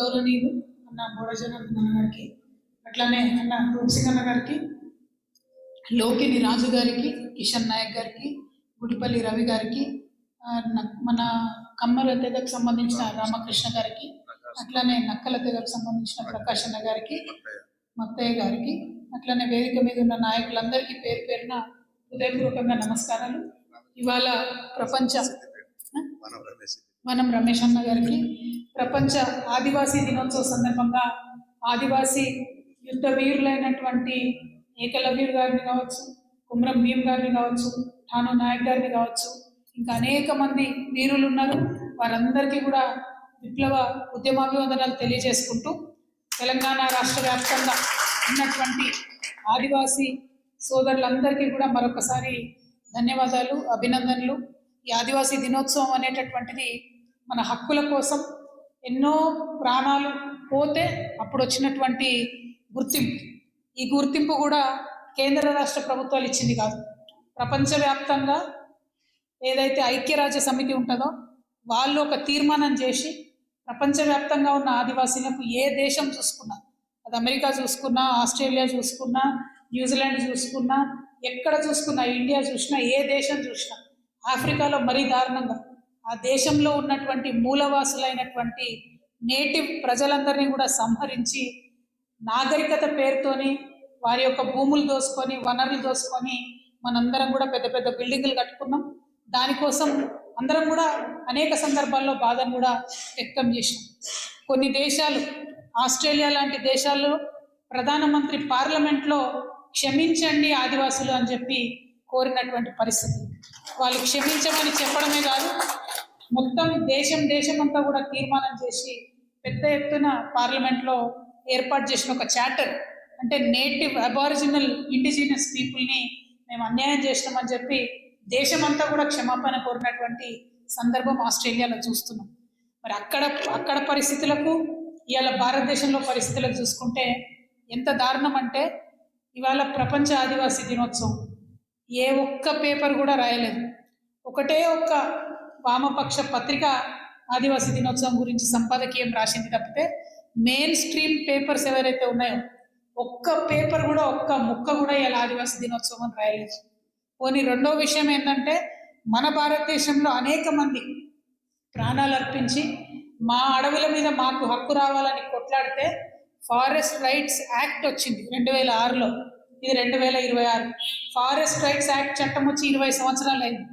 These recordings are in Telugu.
గౌరవనీయులు అన్న బోడజనార్దన్ అన్న గారికి, అట్లానే అన్న రూప్సింగ్ అన్న గారికి, లోకిని రాజు గారికి, కిషన్ నాయక్ గారికి, గుడిపల్లి రవి గారికి, మన కమ్మల తెగకు సంబంధించిన రామకృష్ణ గారికి, అట్లానే నక్కల తెగకు సంబంధించిన ప్రకాష్ అన్న గారికి, మత్తయ్య గారికి, అట్లనే వేదిక మీద ఉన్న నాయకులందరికీ పేరు పేరున హృదయపూర్వకంగా నమస్కారాలు. ఇవాళ ప్రపంచ మనం రమేష్ అన్న గారికి ప్రపంచ ఆదివాసీ దినోత్సవ సందర్భంగా ఆదివాసీ యుద్ధ వీరులైనటువంటి ఏకలవ్యుడు గారిని కావచ్చు, కుమ్రం భీమ్ గారిని కావచ్చు, ఠాను నాయక్ గారిని కావచ్చు, ఇంకా అనేక మంది వీరులు ఉన్నారు. వారందరికీ కూడా విప్లవ ఉద్యమాభివందనాలు తెలియజేసుకుంటూ తెలంగాణ రాష్ట్ర వ్యాప్తంగా ఉన్నటువంటి ఆదివాసీ సోదరులందరికీ కూడా మరొకసారి ధన్యవాదాలు, అభినందనలు. ఈ ఆదివాసీ దినోత్సవం అనేటటువంటిది మన హక్కుల కోసం ఎన్నో ప్రాణాలు పోతే అప్పుడు వచ్చినటువంటి గుర్తింపు. ఈ గుర్తింపు కూడా కేంద్ర రాష్ట్ర ప్రభుత్వాలు ఇచ్చింది కాదు. ప్రపంచవ్యాప్తంగా ఏదైతే ఐక్యరాజ్య సమితి ఉంటుందో వాళ్ళు ఒక తీర్మానం చేసి ప్రపంచవ్యాప్తంగా ఉన్న ఆదివాసీలకు ఏ దేశం చూసుకున్నా, అది అమెరికా చూసుకున్నా, ఆస్ట్రేలియా చూసుకున్నా, న్యూజిలాండ్ చూసుకున్నా, ఎక్కడ చూసుకున్నా, ఇండియా చూసినా, ఏ దేశం చూసినా, ఆఫ్రికాలో మరీ దారుణంగా ఆ దేశంలో ఉన్నటువంటి మూలవాసులైనటువంటి నేటివ్ ప్రజలందరినీ కూడా సంహరించి నాగరికత పేరుతోని వారి యొక్క భూములు దోసుకొని, వనరులు దోసుకొని మనందరం కూడా పెద్ద పెద్ద బిల్డింగులు కట్టుకున్నాం. దానికోసం అందరం కూడా అనేక సందర్భాల్లో బాధను కూడా వ్యక్తం చేసినాం. కొన్ని దేశాలు, ఆస్ట్రేలియా లాంటి దేశాల్లో ప్రధానమంత్రి పార్లమెంట్లో క్షమించండి ఆదివాసులు అని చెప్పి కోరినటువంటి పరిస్థితి. వాళ్ళు క్షమించమని చెప్పడమే కాదు, మొత్తం దేశం అంతా కూడా తీర్మానం చేసి పెద్ద ఎత్తున పార్లమెంట్లో ఏర్పాటు చేసిన ఒక చార్టర్, అంటే నేటివ్ అబారిజినల్ ఇండిజినస్ పీపుల్ని మేము అన్యాయం చేసినామని చెప్పి దేశమంతా కూడా క్షమాపణ కోరినటువంటి సందర్భం ఆస్ట్రేలియాలో చూస్తున్నాం. మరి అక్కడ పరిస్థితులకు ఇవాళ భారతదేశంలో పరిస్థితులకు చూసుకుంటే ఎంత దారుణం అంటే, ఇవాళ ప్రపంచ ఆదివాసీ దినోత్సవం ఏ ఒక్క పేపర్ కూడా రాయలేదు. ఒకటే ఒక్క వామపక్ష పత్రిక ఆదివాసీ దినోత్సవం గురించి సంపాదకీయం రాసింది తప్పితే మెయిన్ స్ట్రీమ్ పేపర్స్ ఎవరైతే ఉన్నాయో ఒక్క పేపర్ కూడా, ఒక్క ముక్క కూడా ఇలా ఆదివాసీ దినోత్సవం అని రాయలేదు. పోనీ రెండో విషయం ఏంటంటే, మన భారతదేశంలో అనేక మంది ప్రాణాలు అర్పించి మా అడవుల మీద మాకు హక్కు రావాలని కొట్లాడితే ఫారెస్ట్ రైట్స్ యాక్ట్ వచ్చింది 2006లో, ఇది 2026. ఫారెస్ట్ రైట్స్ యాక్ట్ చట్టం వచ్చి 20 సంవత్సరాలు అయింది.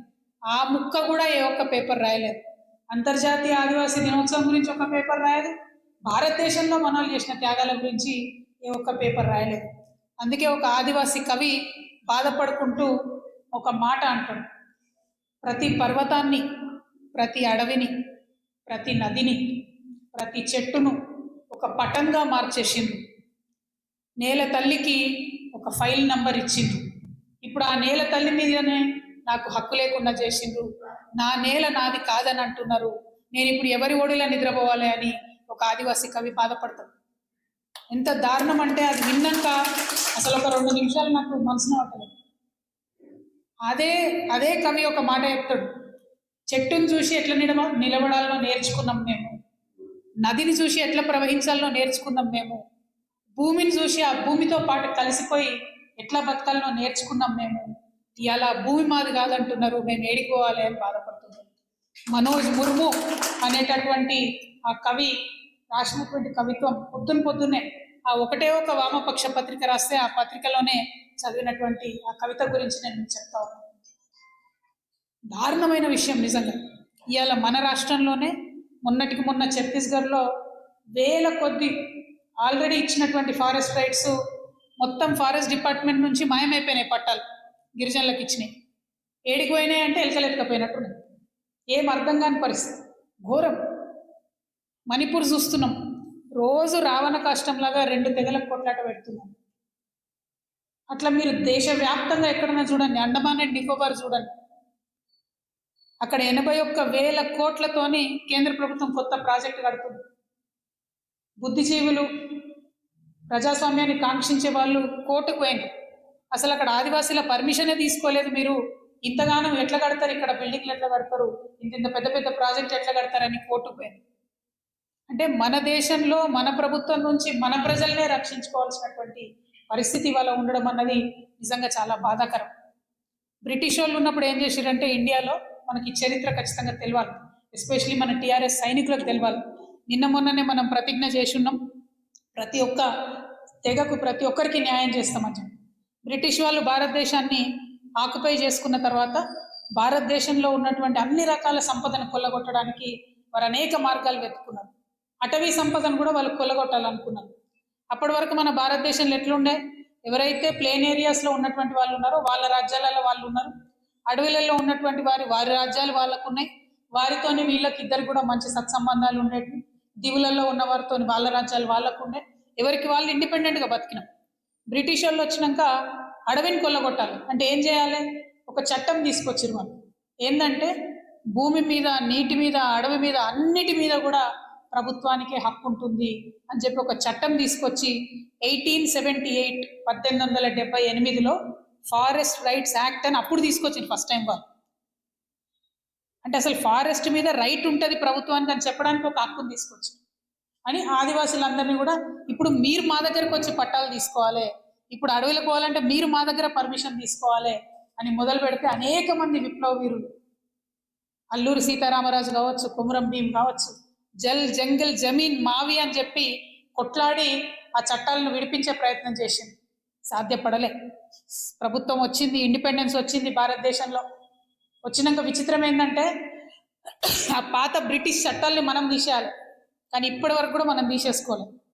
ఆ ముక్క కూడా ఏ ఒక్క పేపర్ రాయలేదు. అంతర్జాతీయ ఆదివాసీ దినోత్సవం గురించి ఒక పేపర్ రాయలేదు. భారతదేశంలో మనోళ్ళు చేసిన త్యాగాల గురించి ఏ ఒక్క పేపర్ రాయలేదు. అందుకే ఒక ఆదివాసీ కవి బాధపడుకుంటూ ఒక మాట అంటాడు: ప్రతి పర్వతాన్ని, ప్రతి అడవిని, ప్రతి నదిని, ప్రతి చెట్టును ఒక పటంగా మార్చేసిండ్రు. నేల తల్లికి ఒక ఫైల్ నంబర్ ఇచ్చిండ్రు. ఇప్పుడు ఆ నేల తల్లి మీదనే నాకు హక్కు లేకుండా చేసిండ్రు. నా నేల నాది కాదని అంటున్నారు. నేను ఇప్పుడు ఎవరి ఓడిలా నిద్రపోవాలి అని ఒక ఆదివాసీ కవి బాధపడతాడు. ఎంత దారుణం అంటే, అది విన్నాక అసలు ఒక 2 నిమిషాలు నాకు మనసున పట్టలేదు. అదే కవి ఒక మాట చెప్తాడు: చెట్టును చూసి ఎట్లా నిలబడాలో నేర్చుకున్నాం మేము, నదిని చూసి ఎట్లా ప్రవహించాలో నేర్చుకున్నాం మేము, భూమిని చూసి ఆ భూమితో పాటు కలిసిపోయి ఎట్లా బతకాలనో నేర్చుకున్నాం మేము. ఇవాళ భూమి మాది కాదంటున్నారు, మేము ఏడిపోవాలి అని బాధపడుతున్నాం. మనోజ్ ముర్ము అనేటటువంటి ఆ కవి రాసినటువంటి కవిత్వం పొద్దున్నే ఆ ఒకటే ఒక వామపక్ష పత్రిక రాస్తే ఆ పత్రికలోనే చదివినటువంటి ఆ కవిత గురించి నేను చెప్తా ఉన్నాను. దారుణమైన విషయం నిజంగా. ఇవాళ మన రాష్ట్రంలోనే మొన్నటికి మొన్న ఛత్తీస్గఢ్లో వేల కొద్ది ఆల్రెడీ ఇచ్చినటువంటి ఫారెస్ట్ రైట్స్ మొత్తం ఫారెస్ట్ డిపార్ట్మెంట్ నుంచి మాయమైపోయినాయి. పట్టాలు గిరిజనులకు ఇచ్చినాయి. ఏడిపోయినాయి అంటే ఎలకలెత్తకపోయినట్టున్నాయి. ఏం అర్థం కాని పరిస్థితి, ఘోరం. మణిపూర్ చూస్తున్నాం, రోజు రావణ కష్టంలాగా 2 తెగలకు కొట్లాట పెడుతున్నాం. అట్లా మీరు దేశవ్యాప్తంగా ఎక్కడన్నా చూడండి, అండమాన్ అండ్ నికోబార్ చూడండి, అక్కడ 81,000 కోట్లతోని కేంద్ర ప్రభుత్వం కొత్త ప్రాజెక్టు కడుతుంది. బుద్ధిజీవులు, ప్రజాస్వామ్యాన్ని కాంక్షించే వాళ్ళు కోర్టుకు పోయింది. అసలు అక్కడ ఆదివాసీల పర్మిషనే తీసుకోలేదు. మీరు ఇంతగానో ఎట్లా కడతారు, ఇక్కడ బిల్డింగ్లు ఎట్లా కడతారు, ఇంత పెద్ద పెద్ద ప్రాజెక్ట్ ఎట్లా కడతారని కోర్టుకు పోయింది. అంటే మన దేశంలో మన ప్రభుత్వం నుంచి మన ప్రజల్నే రక్షించుకోవాల్సినటువంటి పరిస్థితి ఇవాళ ఉండడం అన్నది నిజంగా చాలా బాధాకరం. బ్రిటిష్ వాళ్ళు ఉన్నప్పుడు ఏం చేశారంటే ఇండియాలో మనకి చరిత్ర ఖచ్చితంగా తెలియాలి, ఎస్పెషలీ మన టీఆర్ఎస్ సైనికులకు తెలియాలి. నిన్న మొన్ననే మనం ప్రతిజ్ఞ చేసి ఉన్నాం, ప్రతి ఒక్క తెగకు ప్రతి ఒక్కరికి న్యాయం చేస్తామని చెప్పి. బ్రిటిష్ వాళ్ళు భారతదేశాన్ని ఆక్యుపై చేసుకున్న తర్వాత భారతదేశంలో ఉన్నటువంటి అన్ని రకాల సంపదను కొల్లగొట్టడానికి వారు అనేక మార్గాలు వెతుకున్నారు. అటవీ సంపదను కూడా వాళ్ళు కొల్లగొట్టాలనుకున్నారు. అప్పటి వరకు మన భారతదేశంలో ఎట్లుండే, ఎవరైతే ప్లేన్ ఏరియాస్లో ఉన్నటువంటి వాళ్ళు ఉన్నారో వాళ్ళ రాజ్యాలలో వాళ్ళు ఉన్నారు, అడవులలో ఉన్నటువంటి వారి రాజ్యాలు వాళ్ళకు ఉన్నాయి, వారితోని వీళ్ళకి ఇద్దరు కూడా మంచి సత్సంబంధాలు ఉండేవి. దివులలో ఉన్న వారితో వాళ్ళ రాజ్యాలు వాళ్ళకు ఉండే, ఎవరికి వాళ్ళు ఇండిపెండెంట్గా బతికినాం. బ్రిటిష్ వాళ్ళు వచ్చినాక అడవిని కొల్లగొట్టాలి అంటే ఏం చేయాలి, ఒక చట్టం తీసుకొచ్చారు వాళ్ళు. ఏంటంటే భూమి మీద, నీటి మీద, అడవి మీద, అన్నిటి మీద కూడా ప్రభుత్వానికి హక్కు ఉంటుంది అని చెప్పి ఒక చట్టం తీసుకొచ్చి 1878 1878లో ఫారెస్ట్ రైట్స్ యాక్ట్ అని అప్పుడు తీసుకొచ్చింది ఫస్ట్ టైం వాళ్ళు. అంటే అసలు ఫారెస్ట్ మీద రైట్ ఉంటుంది ప్రభుత్వానికి అని చెప్పడానికి ఒక హక్కును తీసుకొచ్చి అని ఆదివాసులందరినీ కూడా ఇప్పుడు మీరు మా దగ్గరకు వచ్చి పట్టాలు తీసుకోవాలి, ఇప్పుడు అడవులకు పోవాలంటే మీరు మా దగ్గర పర్మిషన్ తీసుకోవాలి అని మొదలు పెడితే అనేక మంది విప్లవ వీరులు, అల్లూరి సీతారామరాజు కావచ్చు, కుమరం భీం కావచ్చు, జల్ జంగల్ జమీన్ మావి అని చెప్పి కొట్లాడి ఆ చట్టాలను విడిపించే ప్రయత్నం చేసింది. సాధ్యపడలే. ప్రభుత్వం వచ్చింది, ఇండిపెండెన్స్ వచ్చింది భారతదేశంలో. వచ్చినాక విచిత్రం ఏంటంటే ఆ పాత బ్రిటిష్ చట్టాలని మనం తీసేయాలి, కానీ ఇప్పటి వరకు కూడా మనం తీసేసుకోవాలి.